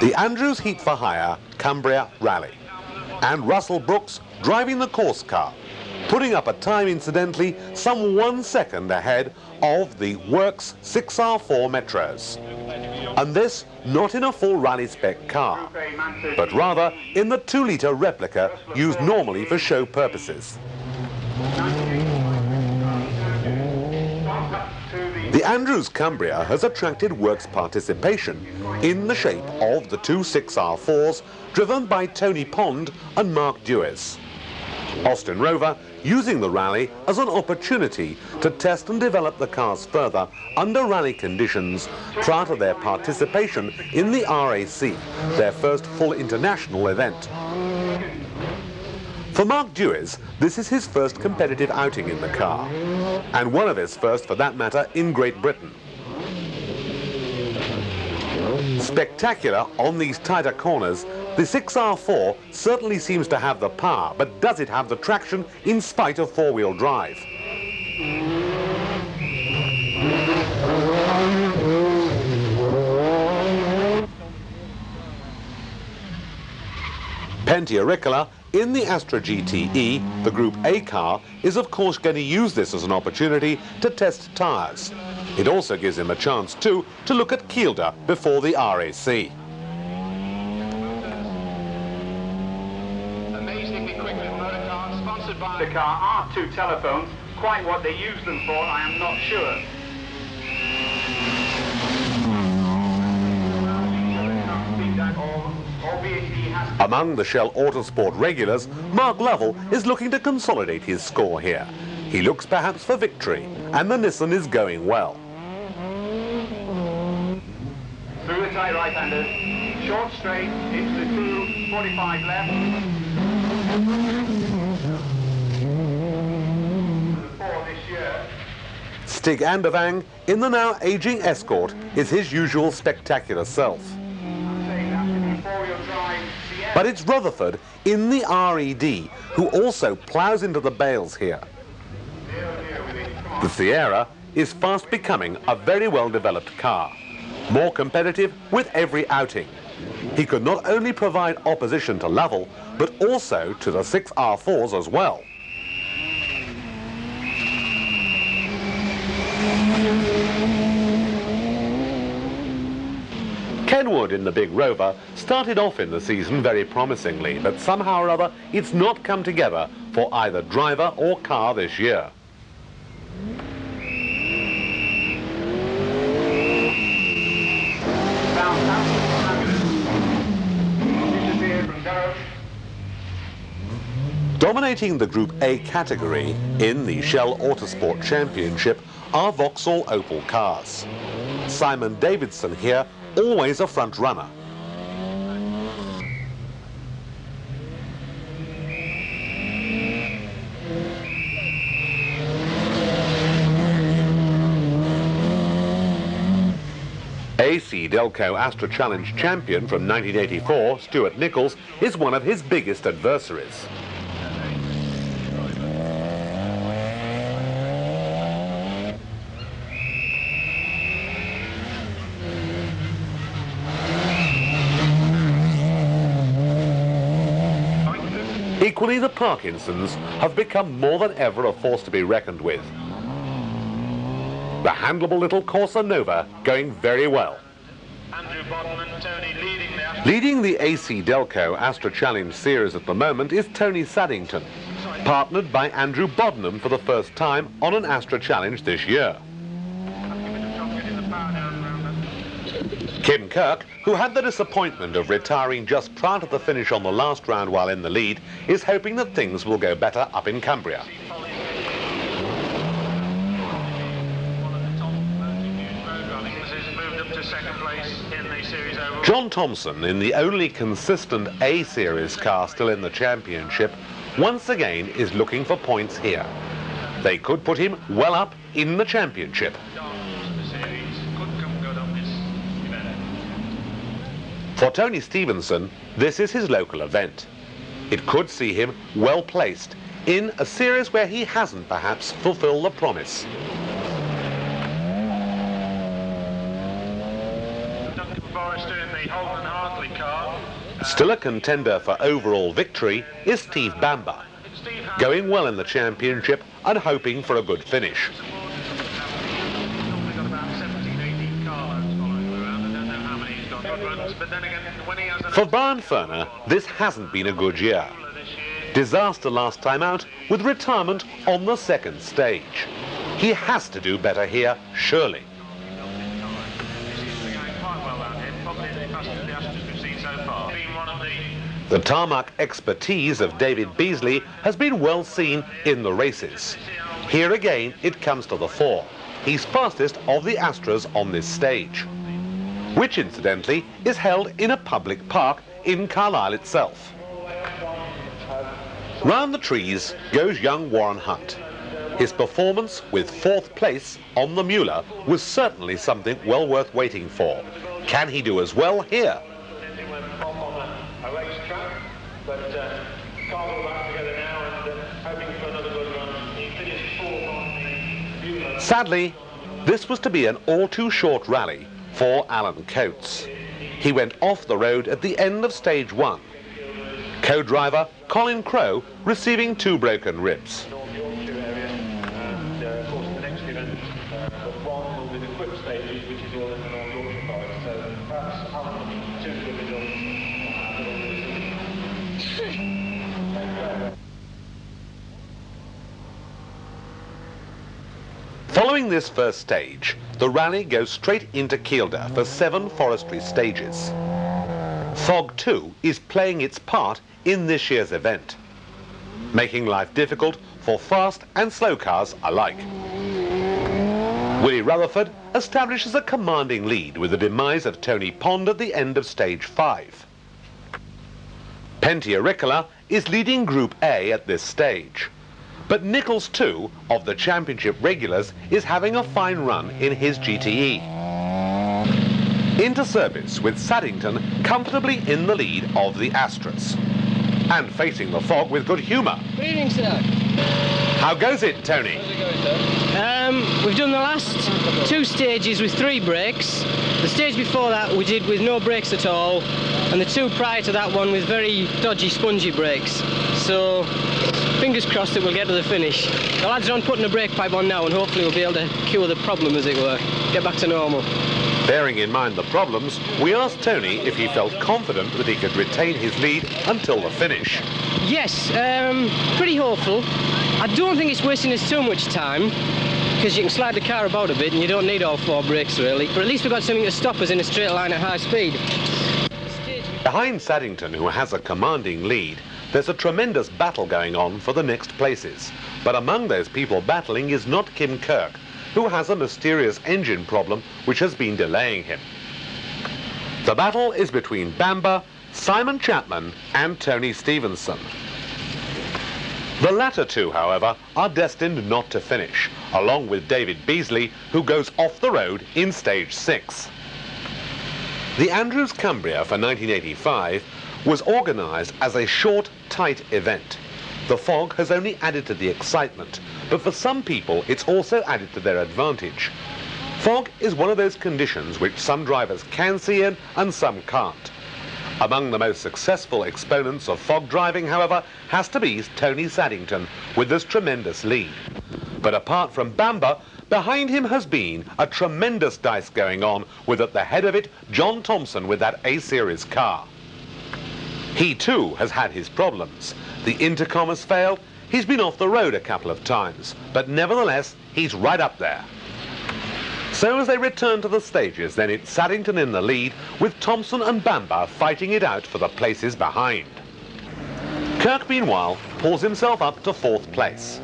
The Andrews Heat for Hire Cumbria Rally, and Russell Brooks driving the course car, putting up a time incidentally some 1 second ahead of the Works 6R4 Metros. And this not in a full rally spec car, but rather in the 2-litre replica used normally for show purposes. The Andrews Cumbria has attracted Works participation in the shape of the two 6R4s driven by Tony Pond and Mark Dewis. Austin Rover using the rally as an opportunity to test and develop the cars further under rally conditions prior to their participation in the RAC, their first full international event. For Mark Dewis, this is his first competitive outing in the car, and one of his first, for that matter, in Great Britain. Spectacular on these tighter corners, the 6R4 certainly seems to have the power, but does it have the traction in spite of four-wheel drive? Pentiaricola in the Astra GTE, the Group A car, is of course going to use this as an opportunity to test tyres. It also gives him a chance too to look at Kielder before the RAC. Amazingly quick little motor car, sponsored by the car are two telephones. Quite what they use them for, I am not sure. Among the Shell Autosport regulars, Mark Lovell is looking to consolidate his score here. He looks perhaps for victory, and the Nissan is going well. Through the tight right-hander, short straight, into the 245 left. The 4 this year. Stig Andervang in the now aging Escort is his usual spectacular self. But it's Rutherford in the RED who also ploughs into the bales here. The Sierra is fast becoming a very well-developed car, more competitive with every outing. He could not only provide opposition to Lovell, but also to the 6R4s as well. Kenwood in the Big Rover started off in the season very promisingly, but somehow or other it's not come together for either driver or car this year. Dominating the Group A category in the Shell Autosport Championship are Vauxhall Opel cars. Simon Davidson here, always a front runner. AC Delco Astra Challenge champion from 1984, Stuart Nichols, is one of his biggest adversaries. Equally, the Parkinsons have become more than ever a force to be reckoned with. The handleable little Corsa Nova going very well. Andrew Bodden and Tony Leading the AC Delco Astra Challenge series at the moment is Tony Saddington, partnered by Andrew Bodden for the first time on an Astra Challenge this year. Kim Kirk, who had the disappointment of retiring just prior to the finish on the last round while in the lead, is hoping that things will go better up in Cumbria. John Thompson, in the only consistent A-Series car still in the championship, once again is looking for points here. They could put him well up in the championship. For Tony Stevenson, this is his local event. It could see him well placed in a series where he hasn't perhaps fulfilled the promise. Forester in the Holden Hartley car. Still a contender for overall victory is Steve Bamber, going well in the championship and hoping for a good finish. For Brian Ferner, this hasn't been a good year. Disaster last time out, with retirement on the second stage. He has to do better here, surely. The tarmac expertise of David Beasley has been well seen in the races. Here again, it comes to the fore. He's fastest of the Astras on this stage, which incidentally is held in a public park in Carlisle itself. Round the trees goes young Warren Hunt. His performance with 4th place on the Mueller was certainly something well worth waiting for. Can he do as well here? Sadly, this was to be an all too short rally for Alan Coates. He went off the road at the end of stage 1. Co-driver Colin Crowe receiving 2 broken ribs. Following this first stage, the rally goes straight into Kielder for 7 forestry stages. Fog 2 is playing its part in this year's event, making life difficult for fast and slow cars alike. Willie Rutherford establishes a commanding lead with the demise of Tony Pond at the end of stage 5. Pentia Ricola is leading Group A at this stage. But Nichols, too, of the championship regulars, is having a fine run in his GTE. Into service with Saddington comfortably in the lead of the Astras. And facing the fog with good humour. Good evening, sir. How goes it, Tony? How's it going, sir? We've done the last 2 stages with 3 brakes. The stage before that we did with no brakes at all. And the 2 prior to that one with very dodgy, spongy brakes. So, fingers crossed that we'll get to the finish. The lads are on putting a brake pipe on now and hopefully we'll be able to cure the problem, as it were. Get back to normal. Bearing in mind the problems, we asked Tony if he felt confident that he could retain his lead until the finish. Yes, pretty hopeful. I don't think it's wasting us too much time, because you can slide the car about a bit and you don't need all 4 brakes really, but at least we've got something to stop us in a straight line at high speed. Behind Saddington, who has a commanding lead, there's a tremendous battle going on for the next places. But among those people battling is not Kim Kirk, who has a mysterious engine problem which has been delaying him. The battle is between Bamber, Simon Chapman and Tony Stevenson. The latter 2, however, are destined not to finish, along with David Beasley, who goes off the road in stage 6. The Andrews Cumbria for 1985 was organised as a short, tight event. The fog has only added to the excitement, but for some people it's also added to their advantage. Fog is one of those conditions which some drivers can see in and some can't. Among the most successful exponents of fog driving, however, has to be Tony Saddington with this tremendous lead. But apart from Bamber, behind him has been a tremendous dice going on with at the head of it John Thompson with that A-Series car. He too has had his problems. The intercom has failed, he's been off the road a couple of times, but nevertheless he's right up there. So as they return to the stages, then it's Saddington in the lead with Thompson and Bamber fighting it out for the places behind. Kirk meanwhile pulls himself up to 4th place.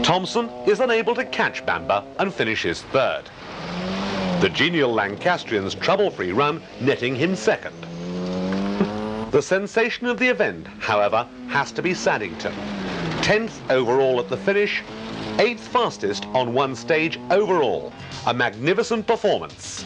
Thompson is unable to catch Bamber and finishes 3rd. The genial Lancastrian's trouble-free run netting him 2nd. The sensation of the event, however, has to be Saddington. 10th overall at the finish, 8th fastest on one stage overall. A magnificent performance.